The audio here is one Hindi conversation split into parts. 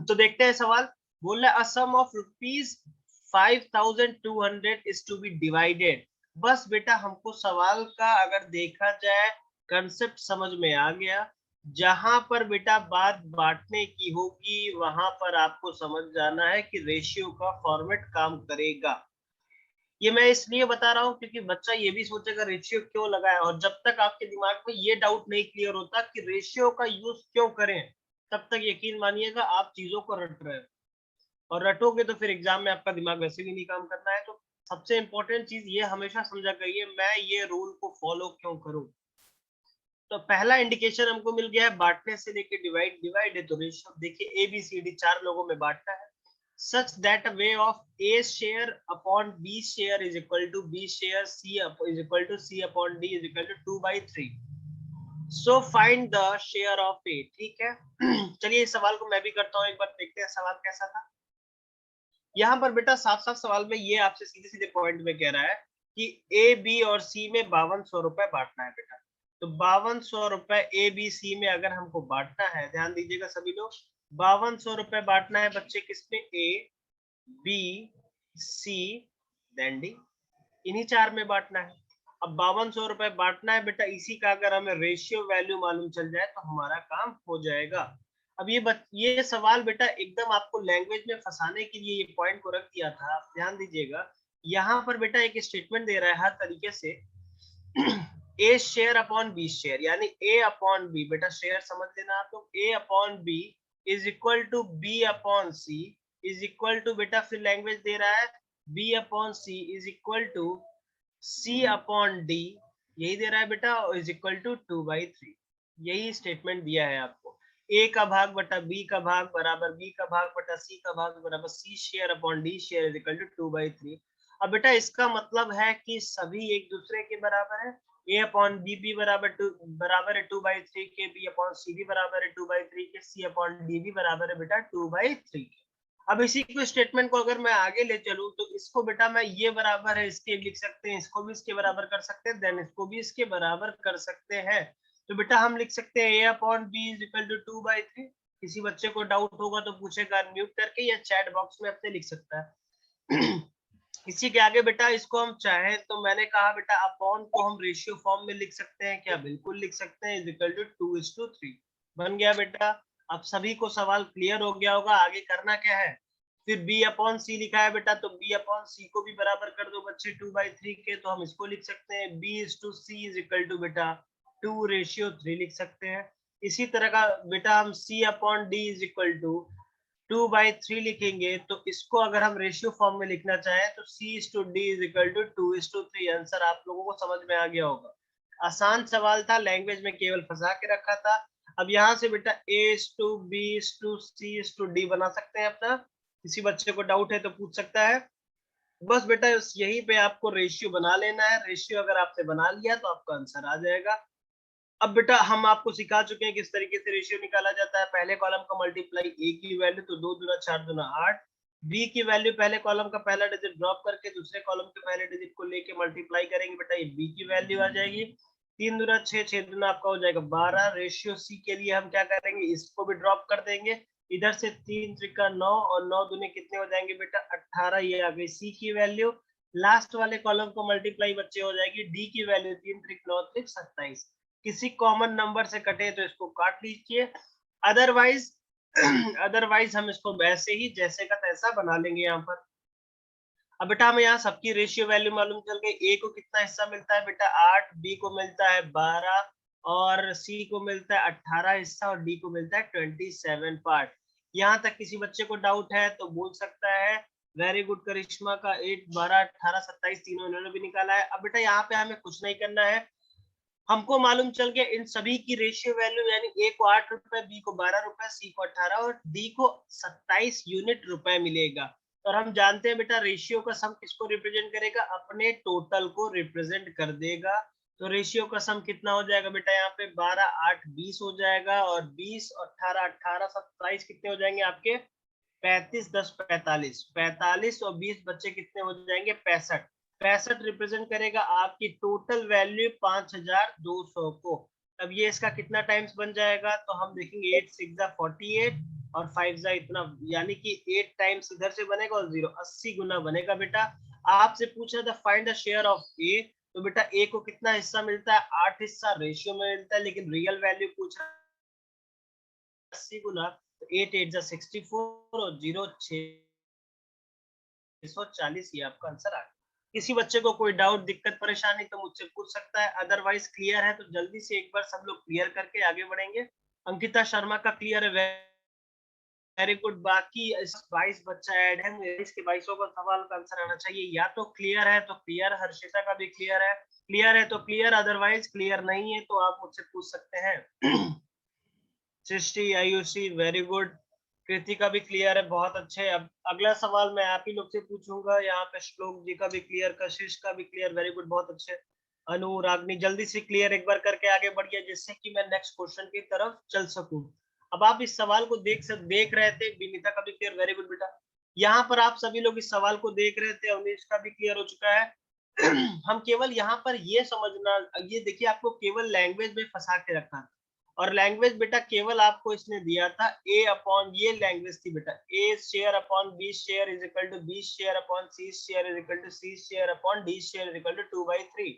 तो देखते हैं सवाल। बोल रहा है a sum of ₹5200 is to be divided. बस बेटा हमको सवाल का अगर देखा जाए कंसेप्ट समझ में आ गया। जहां पर बेटा बात बांटने की होगी वहां पर आपको समझ जाना है कि रेशियो का फॉर्मेट काम करेगा। ये मैं इसलिए बता रहा हूँ क्योंकि बच्चा ये भी सोचेगा रेशियो क्यों लगाया, और जब तक आपके दिमाग में ये डाउट नहीं क्लियर होता कि रेशियो का यूज क्यों करें, तब तक यकीन मानिएगा आप चीजों को रट रहे हो, और रटोगे तो फिर एग्जाम में आपका दिमाग वैसे भी नहीं काम करना है। तो सबसे इंपॉर्टेंट चीज ये हमेशा समझा करिए, मैं ये रूल को फॉलो क्यों करूं। तो पहला इंडिकेशन हमको मिल गया है बांटने से लेके डिवाइड है तो रेशियो। देखिए ABCD 4 लोगों में बांटना है such that a way of A share upon B share is equal to B share C is equal to C upon D is equal to 2/3. So find the share of A। ठीक है। चलिए इस सवाल को मैं भी करता हूँ, एक बार देखते हैं सवाल कैसा था। यहाँ पर बेटा साफ साफ सवाल में ये आपसे सीधे सीधे पॉइंट में कह रहा है कि A B और C में 5200 रुपए बांटना है बेटा। तो 5200 रुपए ABC में अगर हमको बांटना है, ध्यान दीजिएगा सभी लोग, 5200 रुपए बांटना है बच्चे किसमें, A B C then D, इन्हीं 4 में बांटना है। अब 5200 रुपए बांटना है बेटा, इसी का अगर हमें रेशियो वैल्यू मालूम चल जाए तो हमारा काम हो जाएगा। अब ये सवाल बेटा एकदम आपको लैंग्वेज में फंसाने के लिए ये पॉइंट को रख दिया था। आप ध्यान दीजिएगा, यहाँ पर बेटा एक स्टेटमेंट दे रहा है हर तरीके से A square upon B square, यानी ए अपॉन बी, बेटा शेयर समझ लेना आप लोग, A upon B is equal to B upon C is equal to, बेटा फिर लैंग्वेज दे रहा है B upon C is equal to C upon D, यही दे रहा है बेटा, इज इक्वल टू 2/3। यही स्टेटमेंट दिया है आपको। ए का भाग बटा बी का भाग बराबर बी का भाग बटा सी का भाग बराबर C square upon D square is equal to 2/3। अब बेटा इसका मतलब है कि सभी एक दूसरे के बराबर है। ए अपॉन बी भी बराबर है 2/3 के, बी अपॉन सी भी बराबर है 2/3 के, सी अपॉन डी भी बराबर है बेटा 2/3 के। अब इसी को स्टेटमेंट को अगर मैं आगे ले चलूं तो इसको बेटा मैं ये बराबर है इसके लिख सकते हैं, इसको भी इसके बराबर कर सकते हैं, देन इसको भी इसके बराबर कर सकते हैं। तो बेटा हम लिख सकते हैं a upon B is equal to 2/3। किसी बच्चे को डाउट होगा तो पूछेगा अनम्यूट करके या चैट बॉक्स में अपने लिख सकता है। इसी के आगे बेटा इसको हम चाहें तो मैंने कहा बेटा अपॉन को हम रेशियो फॉर्म में लिख सकते हैं क्या, बिल्कुल लिख सकते हैं, इज इक्वल टू 2:3 बन गया बेटा। अब सभी को सवाल क्लियर हो गया होगा, आगे करना क्या है। फिर b अपॉन सी लिखा है बेटा, तो b अपॉन सी को भी बराबर कर दो बच्चे 2/3 के, तो हम इसको लिख सकते हैं b is to C is equal to बेटा 2:3 लिख सकते हैं। इसी तरह का बेटा हम c upon d is equal to 2/3 लिखेंगे, तो इसको अगर हम रेशियो फॉर्म में लिखना चाहें तो C/D is equal to 2:3। Answer आप लोगों को समझ में आ गया होगा। आसान सवाल था, लैंग्वेज में केवल फंसा के रखा था। अब यहाँ से बेटा A/B/C/D बना सकते हैं अपना। किसी बच्चे को डाउट है तो पूछ सकता है। बस बेटा यहीं पे आपको रेशियो बना लेना है। रेशियो अगर आपने बना लिया तो आपका आंसर आ जाएगा। अब बेटा हम आपको सिखा चुके हैं किस तरीके से रेशियो निकाला जाता है। पहले कॉलम का मल्टीप्लाई ए की वैल्यू, तो 2 दूना 4 दूना 8, बी की वैल्यू पहले कॉलम का पहला डिजिट ड्रॉप करके दूसरे कॉलम के पहले डिजिट को लेके मल्टीप्लाई करेंगे बेटा, ये बी की वैल्यू आ जाएगी। 3 दूना 6, 6 दूना आपका हो जाएगा 12। रेशियो सी के लिए हम क्या करेंगे, इसको भी ड्रॉप कर देंगे, इधर से 3 त्रिका 9 और 9 दूने कितने हो जाएंगे बेटा 18, ये आ गई सी की वैल्यू। लास्ट वाले कॉलम को मल्टीप्लाई बच्चे हो जाएगी डी की वैल्यू, 3 त्रिक 9 त्रिक 27। किसी कॉमन नंबर से कटे तो इसको काट लीजिए, अदरवाइज अदरवाइज हम इसको वैसे ही जैसे का तैसा बना लेंगे यहाँ पर। अब बेटा हमें यहाँ सबकी रेशियो वैल्यू मालूम चल गई। ए को कितना हिस्सा मिलता है बेटा 8, बी को मिलता है 12 और सी को मिलता है 18 हिस्सा और डी को मिलता है 27 पार्ट। यहाँ तक किसी बच्चे को डाउट है तो बोल सकता है। वेरी गुड करिश्मा का 8, 12, 18, 27 तीनों इन्होंने भी निकाला है। अब बेटा यहाँ पे हमें कुछ नहीं करना है, हमको मालूम चल गया इन सभी की रेशियो वैल्यू, यानी ए को 8 रुपए, बी को 12 रुपए, सी को 18 और डी को 27 यूनिट रुपए मिलेगा। और हम जानते हैं बेटा रेशियो का सम किसको रिप्रेजेंट करेगा, अपने टोटल को रिप्रेजेंट कर देगा। तो रेशियो का सम कितना हो जाएगा बेटा, यहाँ पे 12, 8, 20 हो जाएगा और 20, 18, 18, 27 कितने हो जाएंगे आपके 35, 10, 45, 45 और 20 बच्चे कितने हो जाएंगे 65। 65 रिप्रेजेंट करेगा आपकी टोटल वैल्यू 5200 को। अब ये इसका कितना टाइम्स बन जाएगा, तो हम देखेंगे 8 6 48, और 5 जा इतना, यानी कि 8 टाइम्स इधर से बनेगा और 0 80 गुना बनेगा बेटा। आपसे पूछा था फाइंड द शेयर ऑफ ए, तो बेटा ए को कितना हिस्सा मिलता है, 8 हिस्सा रेशियो में मिलता है, लेकिन रियल वैल्यू पूछ रहा है 80 गुना, तो 8 8 जा 64 और 0 640, ये आपका आंसर आ गया। किसी बच्चे को कोई डाउट दिक्कत परेशानी तो मुझसे पूछ सकता है, अदरवाइज क्लियर है तो जल्दी से एक बार सब लोग क्लियर करके आगे बढ़ेंगे। अंकिता शर्मा का क्लियर है, वेरी गुड। बाकी 22 बच्चा ऐड है, 22 के 22 का सवाल का आंसर आना चाहिए, या तो क्लियर है तो क्लियर, हर्षिता का भी क्लियर है तो क्लियर, अदरवाइज क्लियर नहीं है तो आप मुझसे पूछ सकते हैं। सृष्टि, आयुषी, वेरी गुड। कृतिका भी क्लियर है, बहुत अच्छे। अब अगला सवाल मैं आप ही लोग से पूछूंगा, यहाँ पे श्लोक जी का भी क्लियर, कशिश का भी क्लियर, वेरी गुड, बहुत अच्छे। अनु, रागनी, जल्दी से क्लियर एक बार करके आगे बढ़िए, जिससे कि मैं नेक्स्ट क्वेश्चन की तरफ चल सकूं। अब आप इस सवाल को देख रहे थे, विनीता का भी क्लियर, वेरी गुड बेटा। यहाँ पर आप सभी लोग इस सवाल को देख रहे थे, अवनीश का भी क्लियर हो चुका है। हम केवल यहाँ पर ये समझना, ये देखिए आपको केवल लैंग्वेज में फंसा के रखा था, और लैंग्वेज बेटा केवल आपको इसने दिया था ए अपॉन, ये लैंग्वेज थी बेटा, A square upon B square is equal to B square upon C square is equal to C square upon D square is equal to 2/3।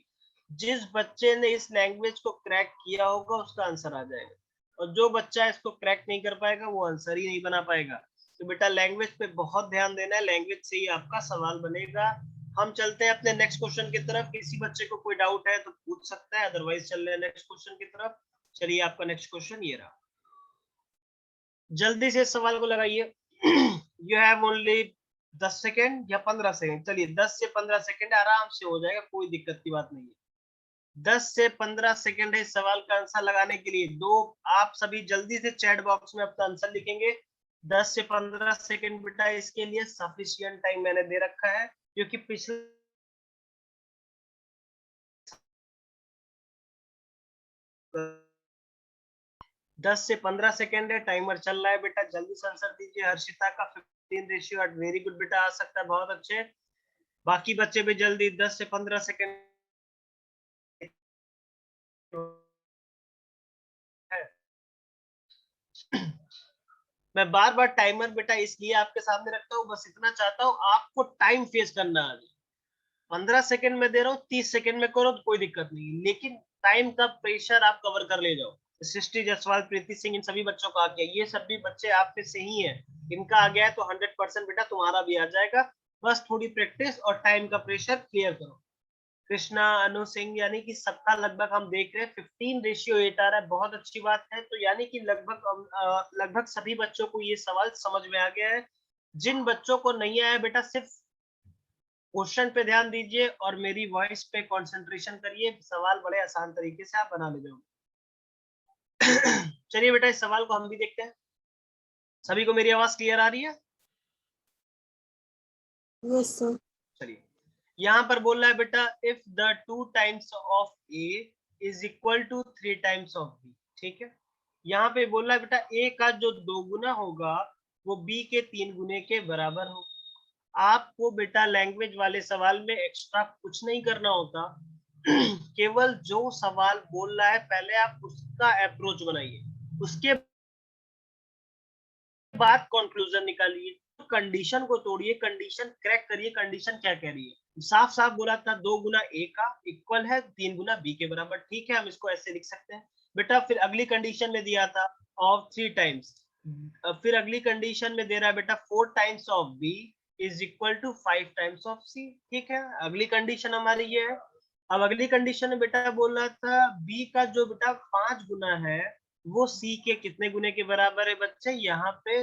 जिस बच्चे ने इस लैंग्वेज को क्रैक किया होगा उसका आंसर आ जाएगा, और जो बच्चा इसको क्रैक नहीं कर पाएगा वो आंसर ही नहीं बना पाएगा। तो बेटा लैंग्वेज पे बहुत ध्यान देना है, लैंग्वेज से ही आपका सवाल बनेगा। हम चलते हैं अपने नेक्स्ट क्वेश्चन की तरफ, किसी बच्चे को कोई डाउट है तो पूछ सकता है, अदरवाइज चल रहे हैं नेक्स्ट क्वेश्चन की तरफ। चलिए आपका नेक्स्ट क्वेश्चन ये रहा, जल्दी से इस सवाल को लगाइए। यू हैव ओनली 10 सेकेंड या 15 सेकेंड, चलिए 10 से 15 सेकेंड आराम से हो जाएगा, कोई दिक्कत की बात नहीं है। 10 से 15 सेकेंड है इस सवाल का आंसर लगाने के लिए। दो, आप सभी जल्दी से चैट बॉक्स में अपना आंसर लिखेंगे। 10 से 15 सेकेंड बेटा इसके लिए सफिशिएंट टाइम मैंने दे रखा है, क्योंकि पिछले 10 से 15 सेकेंड है, टाइमर चल रहा है बेटा, जल्दी से आंसर दीजिए। हर्षिता का 15:8, वेरी गुड बेटा, आ सकता है, बहुत अच्छे। बाकी बच्चे भी जल्दी, 10 से 15 सेकेंड है। मैं बार बार टाइमर बेटा इसलिए आपके सामने रखता हूँ, बस इतना चाहता हूँ आपको टाइम फेस करना आ जाए। 15 सेकेंड में दे रहा हूँ, 30 सेकेंड में करो तो कोई दिक्कत नहीं, लेकिन टाइम का प्रेशर आप कवर कर ले जाओ। सृष्टि जायसवाल, प्रीति सिंह, इन सभी बच्चों का आ गया, ये सभी बच्चे आपके से ही है, इनका आ गया है तो 100% बेटा तुम्हारा भी आ जाएगा। बस थोड़ी प्रैक्टिस और टाइम का प्रेशर क्लियर करो। कृष्णा, अनु सिंह, यानी कि सबका लगभग हम देख रहे हैं 15:8 आ रहा है, बहुत अच्छी बात है। तो यानी कि लगभग सभी बच्चों को ये सवाल समझ में आ गया है। जिन बच्चों को नहीं आया बेटा सिर्फ क्वेश्चन पे ध्यान दीजिए और मेरी वॉइस पे कंसंट्रेशन करिए, सवाल बड़े आसान तरीके से आप बना ले जाओगे। चलिए बेटा इस सवाल को हम भी देखते हैं। सभी को मेरी आवाज क्लियर आ रही है? Yes sir. चलिए, यहाँ पर बोल रहा है बेटा if the 2 times of A is equal to 3 times of B, ठीक है। यहाँ पे बोल रहा है बेटा ए का जो 2 गुना होगा वो बी के 3 गुने के बराबर हो। आपको बेटा लैंग्वेज वाले सवाल में एक्स्ट्रा कुछ नहीं करना होता, केवल जो सवाल बोल रहा है पहले आप उसका अप्रोच बनाइए, उसके बाद कंक्लूजन निकालिए, कंडीशन को तोड़िए, कंडीशन क्रैक करिए, कंडीशन क्या कह रही है। साफ साफ बोला था 2 गुना ए का इक्वल है 3 गुना बी के बराबर, ठीक है, हम इसको ऐसे लिख सकते हैं बेटा। फिर अगली कंडीशन में दिया था ऑफ 3 टाइम्स, फिर अगली कंडीशन में दे रहा है बेटा 4 times of B is equal to 5 times of C, ठीक है, अगली कंडीशन हमारी ये है। अब अगली कंडीशन में बेटा बोल रहा था बी का जो बेटा 5 गुना है वो सी के कितने गुने के बराबर है बच्चे, यहाँ पे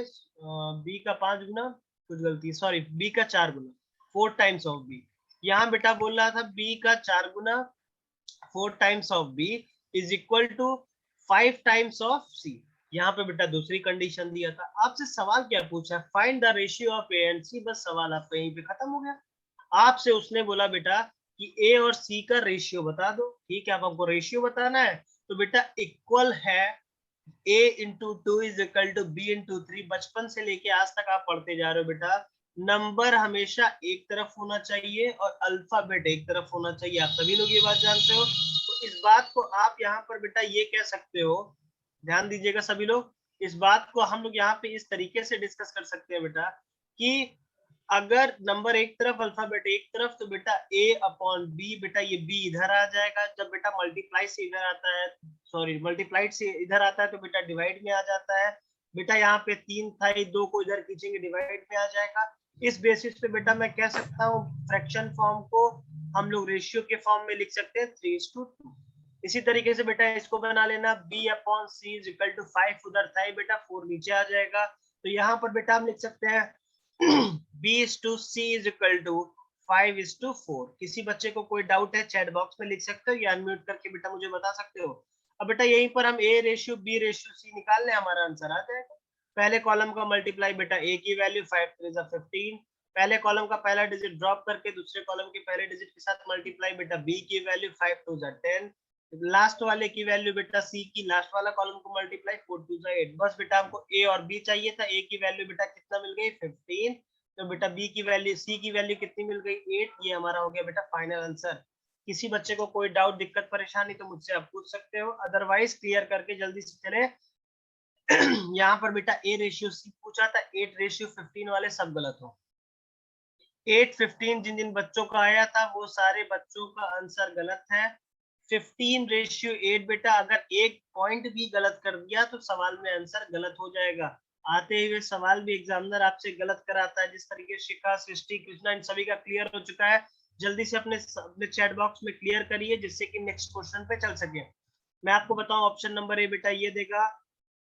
बी का 5 गुना, कुछ गलती, सॉरी, बी का 4 गुना, 4 टाइम्स ऑफ बी। यहाँ बेटा बोल रहा था बी का 4 गुना 4 times of B is equal to 5 times of C. यहाँ पे बेटा दूसरी कंडीशन दिया था। आपसे सवाल क्या पूछा, find the ratio of A and C, बस सवाल आपका यहीं पे खत्म हो गया। आपसे उसने बोला बेटा कि ए और सी का रेशियो बता दो, ठीक है, अब आपको रेशियो बताना है तो बेटा इक्वल है a into two is equal to B into 3। बचपन से लेके आज तक आप पढ़ते जा रहे हो बेटा, नंबर हमेशा एक तरफ होना चाहिए और अल्फाबेट एक तरफ होना चाहिए, आप सभी लोग ये बात जानते हो। तो इस बात को आप यहाँ पर बेटा ये कह सकते हो, ध्यान दीजिएगा सभी लोग, इस बात को हम लोग यहाँ पे इस तरीके से डिस्कस कर सकते हैं बेटा कि अगर नंबर एक तरफ अल्फाबेट एक तरफ तो बेटा a अपॉन बी, बेटा ये b इधर आ जाएगा। जब बेटा मल्टीप्लाई से इधर आता है, सॉरी मल्टीप्लाइड से इधर आता है तो बेटा डिवाइड में आ जाता है। बेटा यहाँ पे 3 था, ये 2 को इधर खींचेंगे डिवाइड में आ जाएगा। इस बेसिस पे बेटा मैं कह सकता हूँ फ्रैक्शन फॉर्म को हम लोग रेशियो के फॉर्म में लिख सकते हैं 3:2। इसी तरीके से बेटा इसको बना लेना b upon C is equal to 5, उधर था बेटा 4 नीचे आ जाएगा। तो यहाँ पर बेटा हम लिख सकते हैं b/c इज इक्वल टू 5:4। किसी बच्चे को कोई डाउट है चैट बॉक्स में लिख सकते हो या अनम्यूट करके बेटा मुझे बता सकते हो। अब बेटा यहीं पर हम a/b/c निकाल लें, हमारा आंसर आ जाएगा। पहले कॉलम का मल्टीप्लाई बेटा a की वैल्यू 5×3 = 15, पहले कॉलम का पहला डिजिट ड्रॉप करके दूसरे कॉलम के पहले डिजिट के साथ मल्टीप्लाई बेटा b की वैल्यू 5×2 = 10, लास्ट वाले की वैल्यू बेटा c की लास्ट वाला कॉलम को मल्टीप्लाई 4×2 = 8। बस बेटा हमको a और b चाहिए था। a की वैल्यू बेटा कितना मिल गई 15, तो बेटा b की वैल्यू c की वैल्यू कितनी मिल गई 8। ये हमारा हो गया बेटा फाइनल आंसर। किसी बच्चे को कोई डाउट दिक्कत परेशानी तो मुझसे आप पूछ सकते हो, अदरवाइज क्लियर करके जल्दी से चले। यहाँ पर बेटा a/c पूछा था, 8/15 वाले सब गलत हो। 8:15 जिन जिन बच्चों का आया था वो सारे बच्चों का आंसर गलत है। 15:8 बेटा अगर एक पॉइंट भी गलत कर दिया तो सवाल में आंसर गलत हो जाएगा। आते हुए सवाल भी एग्जामिनर आपसे गलत कराता है। जिस तरीके से शिखा, सृष्टि, कृष्णा इन सभी का क्लियर हो चुका है। जल्दी से अपने चैट बॉक्स में क्लियर करिए जिससे कि नेक्स्ट क्वेश्चन पे चल सके। मैं आपको बताऊं ऑप्शन नंबर ए बेटा ये देगा।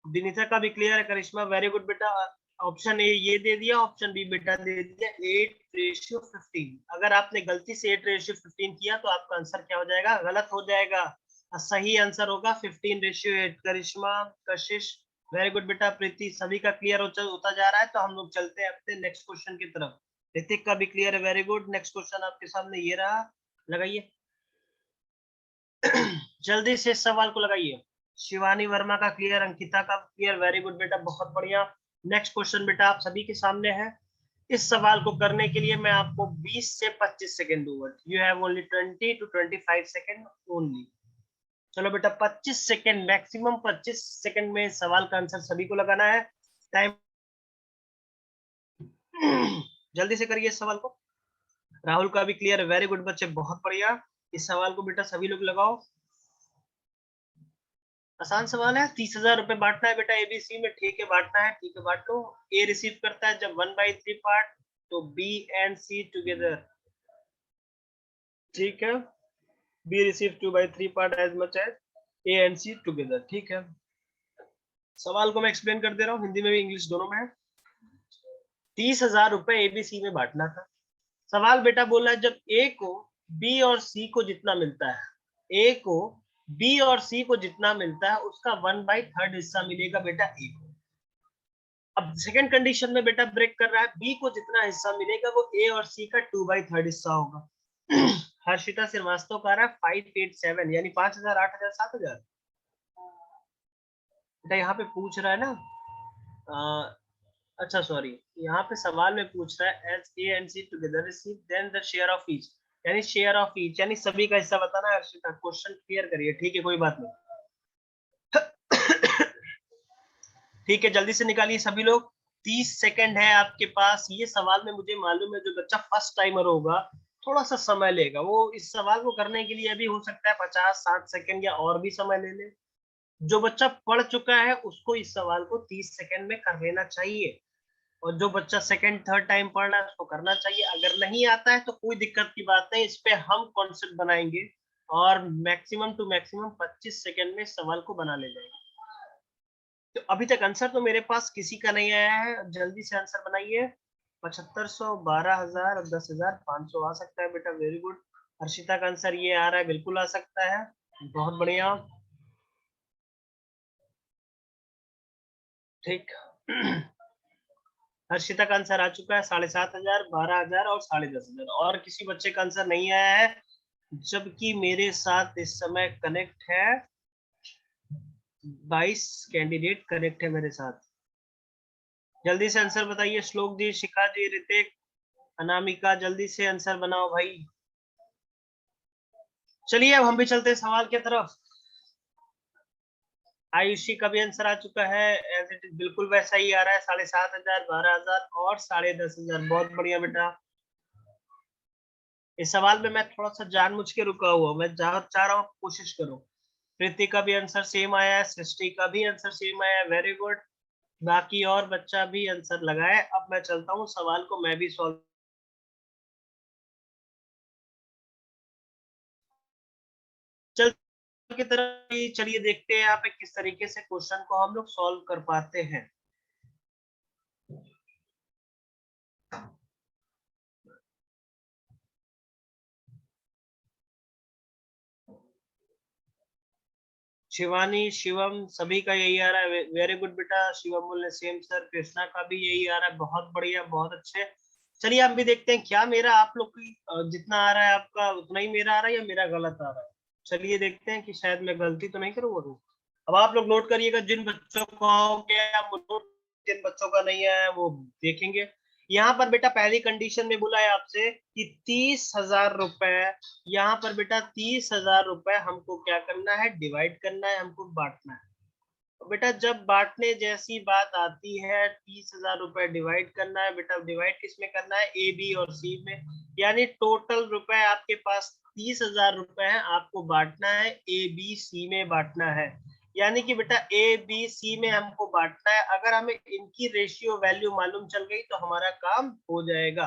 विनीता का भी क्लियर है, करिश्मा वेरी गुड बेटा। ऑप्शन ए ये दे दिया, ऑप्शन बी बेटा दे दिया 8/15। अगर आपने गलती से 8/15 किया तो आपका आंसर क्या हो जाएगा, गलत हो जाएगा। सही आंसर होगा 15/8। करिश्मा, कशिश वेरी गुड बेटा। प्रीति सभी का क्लियर होता जा रहा है। तो हम लोग चलते हैं अपने नेक्स्ट क्वेश्चन की तरफ। ऋतिक का भी क्लियर है, वेरी गुड। नेक्स्ट क्वेश्चन आपके सामने ये रहा, लगाइए। जल्दी से सवाल को लगाइए। शिवानी वर्मा का क्लियर, अंकिता का क्लियर, वेरी गुड बेटा, बहुत बढ़िया। नेक्स्ट क्वेश्चन बेटा आप सभी के सामने है। इस सवाल को करने के लिए मैं आपको 20 से 25 सेकंड दूंगा। You have only 20 to 25 second only. चलो बेटा 25 सेकंड, मैक्सिमम 25 सेकंड में सवाल का आंसर सभी को लगाना है। टाइम जल्दी से करिए इस सवाल को। राहुल का भी क्लियर है, वेरी गुड बच्चे, बहुत बढ़िया। इस सवाल को बेटा सभी लोग लगाओ। आसान सवाल है। 30,000 रुपए बांटना है बेटा एबीसी में, ठीक है बांटना है, ठीक है बांट लो। ए रिसीव करता है जब 1/3 पार्ट, तो बी एंड सी टुगेदर, ठीक है। B receive 2/3 part as much as A and C together, ठीक है। सवाल को मैं एक्सप्लेन कर दे रहा हूँ, हिंदी में भी इंग्लिश दोनों में है। 30,000 रुपए एबीसी में बांटना था। सवाल बेटा बोला है जब ए को बी और सी को जितना मिलता है, ए को बी और सी को जितना मिलता है उसका 1/3 हिस्सा मिलेगा बेटा ए को। अब सेकंड कंडीशन में बेटा ब्रेक कर रहा है, बी को जितना हिस्सा मिलेगा वो ए और सी का 2/3 हिस्सा होगा। हर्षिता श्रीवास्तव का रहा है 587, यानी 5,000, 8,000, 7,000। बेटा यहाँ पे पूछ रहा है ना, अच्छा सॉरी, यहाँ पे सवाल में पूछ रहा है as A and C together receive then the share of each, यानी शेयर ऑफ ईच यानी सभी का हिस्सा बताना है। हर्षिता क्वेश्चन क्लियर करिए, ठीक है कोई बात नहीं। ठीक है जल्दी से निकालिए सभी लोग, 30 सेकंड है आपके पास। ये सवाल में मुझे मालूम है जो बच्चा फर्स्ट टाइमर होगा थोड़ा सा समय लेगा, वो इस सवाल को करने के लिए अभी हो सकता है 50-60 सेकंड या और भी समय ले ले। जो बच्चा पढ़ चुका है उसको इस सवाल को 30 सेकंड में कर लेना चाहिए, और जो बच्चा सेकंड थर्ड टाइम पढ़ रहा है उसको करना चाहिए। अगर नहीं आता है तो कोई दिक्कत की बात नहीं, इस पे हम कॉन्सेप्ट बनाएंगे और मैक्सिमम टू मैक्सिमम 25 सेकंड में सवाल को बना ले जाएंगे। तो अभी तक आंसर तो मेरे पास किसी का नहीं आया है, जल्दी से आंसर बनाइए। 7500, 12,000, 10,500 आ सकता है बेटा, वेरी गुड। हर्षिता का आंसर ये आ रहा है, बिल्कुल आ सकता है, बहुत बढ़िया, ठीक। हर्षिता का आंसर आ चुका है 7,500, 12,000 और 10,500। और किसी बच्चे का आंसर नहीं आया है, जबकि मेरे साथ इस समय कनेक्ट है 22 कैंडिडेट कनेक्ट है मेरे साथ। जल्दी से आंसर बताइए, श्लोक जी, शिखा जी, ऋतिक, अनामिका, जल्दी से आंसर बनाओ भाई। चलिए अब हम भी चलते हैं सवाल की तरफ। आयुषी का भी आंसर आ चुका है, एज इट इज बिल्कुल वैसा ही आ रहा है, 7,500, 12,000 और 10,500। बहुत बढ़िया बेटा। इस सवाल में मैं थोड़ा सा जानबूझ के रुका हुआ, मैं चाह रहा हूँ कोशिश करो। प्रीति का भी आंसर सेम आया है, सृष्टि का भी आंसर सेम आया है, वेरी गुड। बाकी और बच्चा भी आंसर लगाए। अब मैं चलता हूँ, सवाल को मैं भी सॉल्व चल की तरह ही। चलिए देखते हैं यहाँ पे किस तरीके से क्वेश्चन को हम लोग सॉल्व कर पाते हैं। शिवानी, शिवम सभी का यही आ रहा है, वेरी गुड बेटा। शिवम बोले सेम सर, कृष्णा का भी यही आ रहा है, बहुत बढ़िया, बहुत अच्छे। चलिए हम भी देखते हैं क्या मेरा आप लोग की जितना आ रहा है आपका उतना ही मेरा आ रहा है या मेरा गलत आ रहा है। चलिए देखते हैं कि शायद मैं गलती तो नहीं करूंगा। अब आप लोग नोट करिएगा, जिन बच्चों को हो गया वो नोट, जिन बच्चों का नहीं आया वो देखेंगे। यहाँ पर बेटा पहली कंडीशन में बोला है आपसे कि 30,000 रुपए, यहाँ पर बेटा 30,000 रुपए हमको क्या करना है, डिवाइड करना है, हमको बांटना है। तो बेटा जब बांटने जैसी बात आती है, 30,000 रुपए डिवाइड करना है बेटा, डिवाइड किसमें करना है, ए बी और सी में। यानी टोटल रुपए आपके पास 30,000 रुपए है, आपको बांटना है ए बी सी में बांटना है। यानी कि बेटा ए बी सी में हमको बांटना है। अगर हमें इनकी रेशियो वैल्यू मालूम चल गई तो हमारा काम हो जाएगा।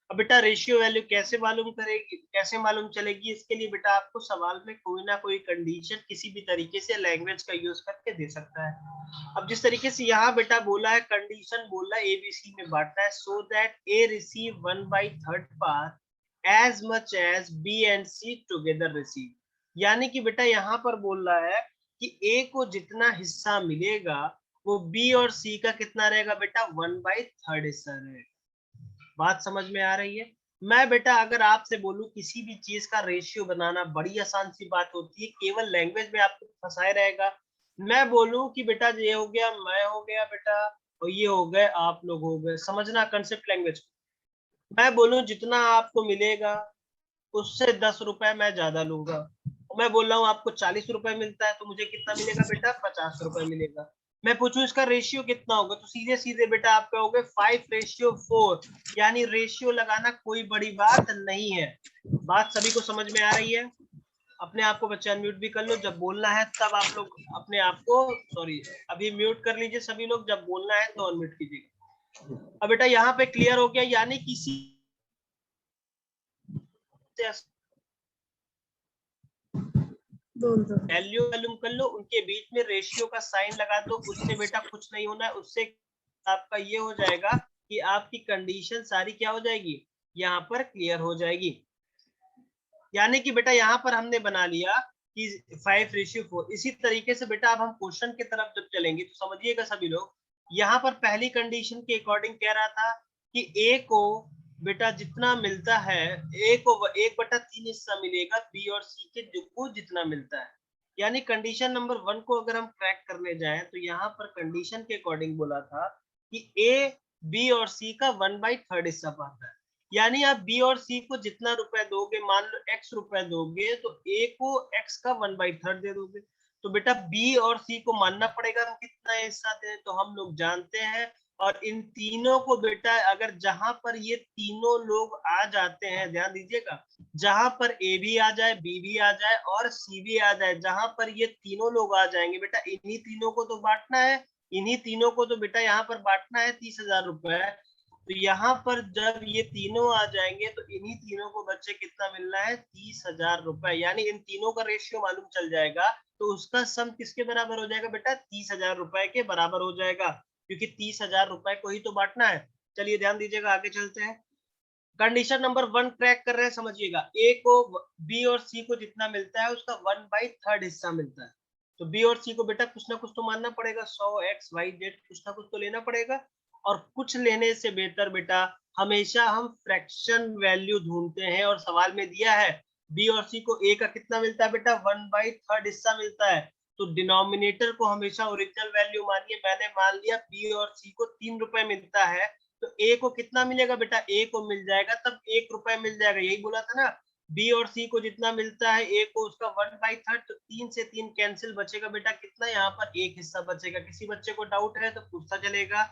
अब बेटा रेशियो वैल्यू कैसे मालूम करेगी, कैसे मालूम चलेगी, इसके लिए बेटा आपको सवाल में कोई ना कोई कंडीशन किसी भी तरीके से लैंग्वेज का यूज करके दे सकता है। अब जिस तरीके से यहाँ बेटा बोला है, कंडीशन बोला है एबीसी में बांटना है, so that A receive 1/3 part as much as B and C together receive. यानी कि बेटा यहाँ पर बोल रहा है कि ए को जितना हिस्सा मिलेगा वो बी और सी का कितना रहेगा बेटा, 1/3 हिस्सा रहेगा। बात समझ में आ रही है। मैं बेटा अगर आपसे बोलूं किसी भी चीज का रेशियो बनाना बड़ी आसान सी बात होती है, केवल लैंग्वेज में आपको फंसाए रहेगा। मैं बोलूं कि बेटा ये हो गया, मैं हो गया बेटा, और ये हो गए आप लोग हो गए, समझना कंसेप्ट लैंग्वेज। मैं बोलूं जितना आपको मिलेगा उससे 10 रुपए मैं ज्यादा लूंगा। मैं बोल रहा हूँ आपको 40 रुपए मिलता है तो मुझे कितना मिलेगा बेटा, 50 रुपए मिलेगा। मैं पूछूं इसका रेशियो कितना होगा तो सीधे सीधे बेटा आप कहोगे 5:4। यानी रेशियो लगाना कोई बड़ी बात नहीं है। बात सभी को समझ में आ रही है। अपने आप को बच्चे अनम्यूट भी कर लो, जब बोलना है तब आप लोग अपने आप को, सॉरी, अभी म्यूट कर लीजिए सभी लोग, जब बोलना है तो अनम्यूट कीजिएगा। अब बेटा यहाँ पे क्लियर हो गया, यानी किसी वैल्यू वैल्यूम कर लो, उनके बीच में रेशियो का साइन लगा दो, उससे बेटा कुछ नहीं होना है। उससे आपका ये हो जाएगा कि आपकी कंडीशन सारी क्या हो जाएगी, यहाँ पर क्लियर हो जाएगी। यानी कि बेटा यहाँ पर हमने बना लिया कि 5:4। इसी तरीके से बेटा अब हम क्वेश्चन की तरफ जब चलेंगे तो समझिएगा सभी लोग। यहाँ पर पहली कंडीशन के अकॉर्डिंग कह रहा था कि ए को बेटा जितना मिलता है, ए को 1/3 हिस्सा मिलेगा बी और सी के को जितना मिलता है। यानी कंडीशन नंबर 1 को अगर हम क्रैक करने जाएं तो यहाँ पर कंडीशन के अकॉर्डिंग बोला था कि ए बी और सी का 1/3 हिस्सा पाता है। यानी आप बी और सी को जितना रुपए दोगे, मान लो x रुपए दोगे तो ए को x का 1/3 दे दोगे। तो बेटा बी और सी को मानना पड़ेगा हम कितना हिस्सा दें, तो हम लोग जानते हैं। और इन तीनों को बेटा अगर जहां पर ये तीनों लोग आ जाते हैं, ध्यान दीजिएगा, जहां पर ए भी आ जाए, बी भी आ जाए और सी भी आ जाए, जहां पर ये तीनों लोग आ जाएंगे बेटा, इन्हीं तीनों को तो बांटना है। इन्हीं तीनों को तो बेटा यहाँ पर बांटना है 30,000 रुपए। तो यहाँ पर जब ये तीनों आ जाएंगे तो इन्हीं तीनों को बच्चे कितना मिलना है, 30,000 रुपए। यानी इन तीनों का रेशियो मालूम चल जाएगा तो उसका सम किसके बराबर हो जाएगा बेटा, 30,000 रुपए के बराबर हो जाएगा, क्योंकि 30,000 रुपए को ही तो बांटना है। चलिए ध्यान दीजिएगा, आगे चलते हैं। कंडीशन नंबर 1 क्रैक कर रहे हैं, समझिएगा। ए को बी और सी को जितना मिलता है उसका 1/3 हिस्सा मिलता है। तो बी और सी को बेटा कुछ ना कुछ तो मानना पड़ेगा, 100 x y z कुछ ना कुछ तो लेना पड़ेगा। और कुछ लेने से बेहतर बेटा हमेशा हम फ्रैक्शन वैल्यू ढूंढते हैं, और सवाल में दिया है बी और सी को ए का कितना मिलता है बेटा, 1/3 हिस्सा मिलता है। तो डिनोमिनेटर को हमेशा ओरिजिनल वैल्यू मानिए। मैंने मान लिया बी और सी को 3 रुपए मिलता है, तो ए को कितना मिलेगा बेटा, ए को मिल जाएगा तब 1 रुपए मिल जाएगा, यही बोला था ना। बी और सी को जितना मिलता है, ए को उसका 1/3, तो 3 से 3 कैंसिल, बचेगा बेटा कितना, यहाँ पर एक हिस्सा बचेगा। किसी बच्चे को डाउट है तो पूछता चलेगा।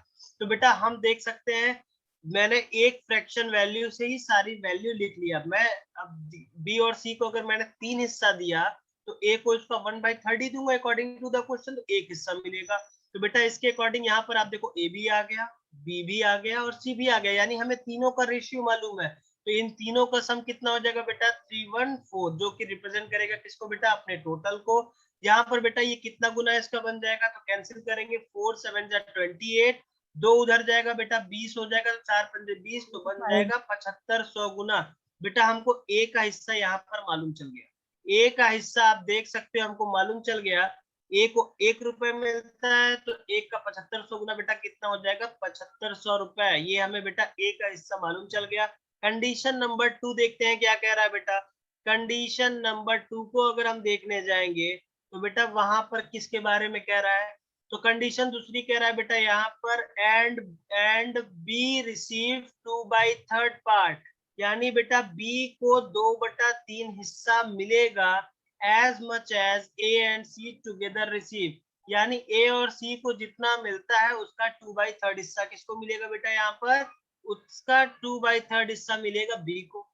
तो बेटा हम देख सकते हैं, मैंने एक फ्रैक्शन वैल्यू से ही सारी वैल्यू लिख लिया। मैं अब बी और सी को अगर मैंने 3 हिस्सा दिया, तो ए को इसका 1/3 ही दूंगा अकॉर्डिंग टू द क्वेश्चन, तो एक हिस्सा मिलेगा। तो बेटा इसके अकॉर्डिंग यहाँ पर आप देखो, ए भी आ गया, बी भी आ गया और सी भी आ गया, यानी हमें तीनों का रेशियो मालूम है। तो इन तीनों का सम कितना हो जाएगा बेटा, 314, जो कि रिप्रेजेंट करेगा किसको बेटा, अपने टोटल को। यहाँ पर बेटा ये कितना गुना इसका बन जाएगा, तो कैंसिल करेंगे, 4 7 28, 2 उधर जाएगा बेटा, 20 हो जाएगा, तो 4 पंजे 20, तो बन जाएगा 7500 गुना। बेटा हमको ए का हिस्सा यहाँ पर मालूम चल गया। ए का हिस्सा आप देख सकते हो हमको मालूम चल गया। ए को 1 रुपए मिलता है, तो 1 का 7500 गुना बेटा कितना हो जाएगा, 7500 रुपए। ये हमें बेटा ए का हिस्सा मालूम चल गया। कंडीशन नंबर 2 देखते हैं क्या कह रहा है बेटा। कंडीशन नंबर 2 को अगर हम देखने जाएंगे, तो बेटा वहां पर किसके बारे में कह रहा है, तो कंडीशन दूसरी कह रहा है बेटा यहाँ पर, एंड बी रिसीव 2/3 पार्ट, यानी बेटा बी को 2/3 हिस्सा मिलेगा, as much as A and C together receive, यानी ए और सी को जितना मिलता है उसका 2/3 हिस्सा किसको मिलेगा बेटा, यहाँ पर उसका 2/3 हिस्सा मिलेगा बी को।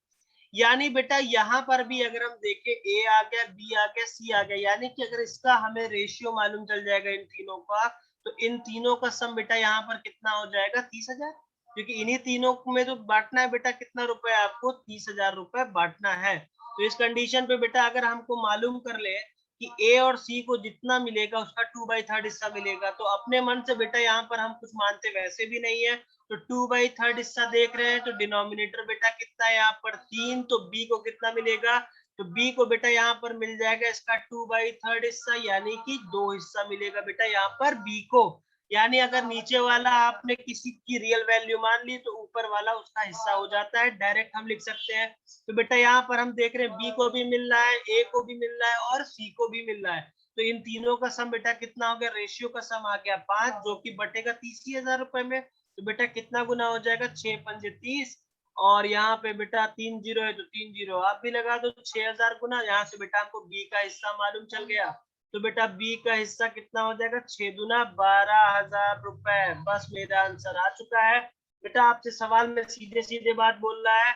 यानी बेटा यहाँ पर भी अगर हम देखें, ए आ गया, बी आ गया, सी आ गया, यानी कि अगर इसका हमें रेशियो मालूम चल जाएगा इन तीनों का, तो इन तीनों का सम बेटा यहाँ पर कितना हो जाएगा, 30,000, क्योंकि इन्हीं तीनों में तो बांटना है बेटा, कितना रुपए आपको, 30,000 रुपए बांटना है। तो इस कंडीशन पे बेटा अगर हमको मालूम कर ले कि ए और सी को जितना मिलेगा उसका 2/3 हिस्सा मिलेगा, तो अपने मन से बेटा यहाँ पर हम कुछ मानते वैसे भी नहीं है, तो 2/3 हिस्सा देख रहे हैं, तो डिनोमिनेटर बेटा कितना है यहाँ पर 3, तो बी को कितना मिलेगा, तो बी को बेटा यहाँ पर मिल जाएगा इसका 2/3 हिस्सा, यानी कि 2 हिस्सा मिलेगा बेटा यहाँ पर बी को। यानी अगर नीचे वाला आपने किसी की रियल वैल्यू मान ली, तो ऊपर वाला उसका हिस्सा हो जाता है, डायरेक्ट हम लिख सकते हैं। तो बेटा यहाँ पर हम देख रहे हैं, बी को भी मिल रहा है, ए को भी मिल रहा है और सी को भी मिल रहा है, तो इन तीनों का सम बेटा कितना हो गया, रेशियो का सम आ गया 5, जो कि बटेगा 30,000 रुपए में। तो बेटा कितना गुना हो जाएगा, 6 पंजे 30, और यहाँ पे बेटा 3 जीरो है, तो 3 जीरो आप भी लगा दो, 6,000 गुना। यहाँ से बेटा हमको बी का हिस्सा मालूम चल गया, तो बेटा बी का हिस्सा कितना हो जाएगा, 6 दूना 12,000 रुपए। बस मेरा आंसर आ चुका है। बेटा आपसे सवाल में सीधे सीधे बात बोल रहा है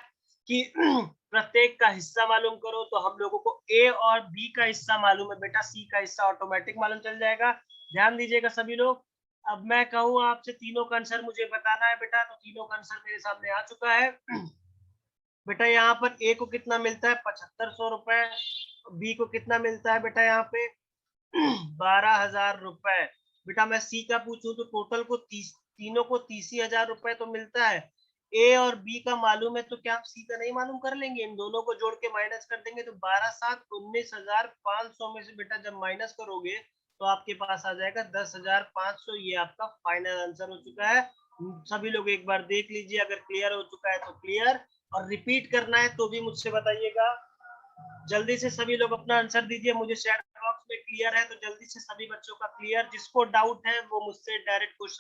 कि प्रत्येक का हिस्सा मालूम करो, तो हम लोगों को ए और बी का हिस्सा मालूम है बेटा, सी का हिस्सा ऑटोमेटिक मालूम चल जाएगा। ध्यान दीजिएगा सभी लोग। अब मैं कहूँ आपसे तीनों का आंसर मुझे बताना है बेटा, तो तीनों का आंसर मेरे सामने आ चुका है। बेटा यहाँ पर ए को कितना मिलता है, 7500 रुपए, बी को कितना मिलता है बेटा यहाँ पे 12,000 रुपए। बेटा मैं सी का पूछूं तो टोटल को तीनों को 30,000 रुपए तो मिलता है। ए और बी का मालूम है, तो क्या आप सी का नहीं मालूम कर लेंगे, इन दोनों को जोड़ के माइनस कर देंगे, तो 12 7 19,500 में से बेटा जब माइनस करोगे, तो आपके पास आ जाएगा 10,500। ये आपका फाइनल आंसर हो चुका है। सभी लोग एक बार देख लीजिए, अगर क्लियर हो चुका है तो क्लियर, और रिपीट करना है तो भी मुझसे बताइएगा। जल्दी से सभी लोग अपना आंसर दीजिए, मुझे चैट बॉक्स में क्लियर है तो जल्दी से सभी बच्चों का क्लियर, जिसको डाउट है वो मुझसे डायरेक्ट क्वेश्चन